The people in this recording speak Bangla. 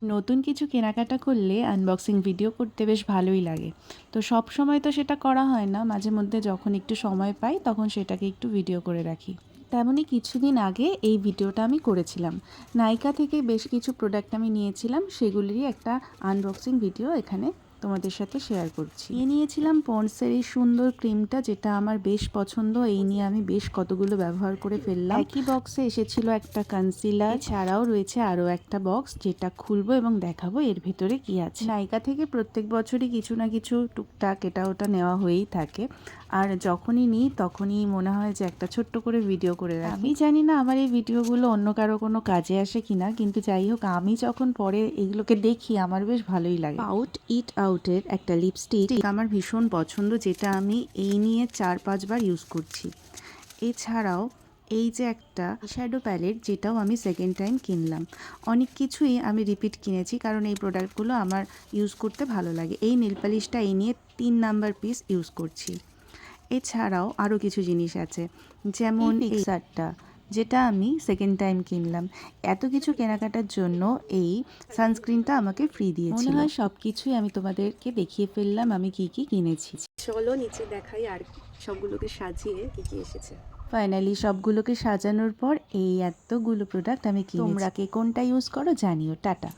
নতুন কিছু কেনাকাটা করলে আনবক্সিং ভিডিও করতে বেশ ভালোই লাগে। তো সব সময় তো সেটা করা হয় না, মাঝে মধ্যে যখন একটু সময় পাই তখন সেটাকে একটু ভিডিও করে রাখি। তেমনই কিছুদিন আগে এই ভিডিওটা আমি করেছিলাম। নাইকা থেকে বেশ কিছু প্রোডাক্ট আমি নিয়েছিলাম, সেগুলিরই একটা আনবক্সিং ভিডিও এখানে তোমাদের সাথে শেয়ার করছি। নিয়েছিলাম পন্ডসের এই সুন্দর ক্রিমটা, যেটা আমার বেশ পছন্দ। এই নিয়ে আমি বেশ কতগুলো ব্যবহার করে ফেললাম। একই বক্সে এসেছিল একটা কনসিলার, ছাড়াও রয়েছে আরও একটা বক্স, যেটা খুলবো এবং দেখাবো এর ভেতরে কি আছে। নাইকা থেকে প্রত্যেক বছরই কিছু না কিছু টুকটাক এটা ওটা নেওয়া হয়েই থাকে, আর যখনই নিই তখনই মনে হয় যে একটা ছোট্ট করে ভিডিও করে রাখি। আমি জানি না আমার এই ভিডিওগুলো অন্য কারো কোনো কাজে আসে কিনা, কিন্তু যাই হোক, আমি যখন পরে এগুলোকে দেখি আমার বেশ ভালোই লাগে। আউট ইট আউটের একটা লিপস্টিক আমার ভীষণ পছন্দ, যেটা আমি এই নিয়ে 4-5 বার ইউজ করছি। এছাড়াও এই যে একটা শ্যাডো প্যালেট, যেটাও আমি সেকেন্ড টাইম কিনলাম। অনেক কিছুই আমি রিপিট কিনেছি, কারণ এই প্রোডাক্টগুলো আমার ইউজ করতে ভালো লাগে। এই নেল পালিশটা এই নিয়ে 3 নাম্বার পিস ইউজ করছি। এছাড়াও আরও কিছু জিনিস আছে, যেমন এই ফিক্সারটা, যেটা আমি সেকেন্ড টাইম কিনলাম। এত কিছু কেনাকাটার জন্য এই সানস্ক্রিনটা আমাকে ফ্রি দিয়েছিল। মনে হয় সব কিছুই আমি তোমাদেরকে দেখিয়ে ফেললাম আমি কি কি কিনেছি। চলো নিচে দেখাই আর সবগুলোকে সাজিয়ে কি কি এসেছে। ফাইনালি সবগুলোকে সাজানোর পর এই এতগুলো প্রোডাক্ট আমি কিনেছি। তোমরা কে কোনটা ইউজ করো জানিও। টাটা।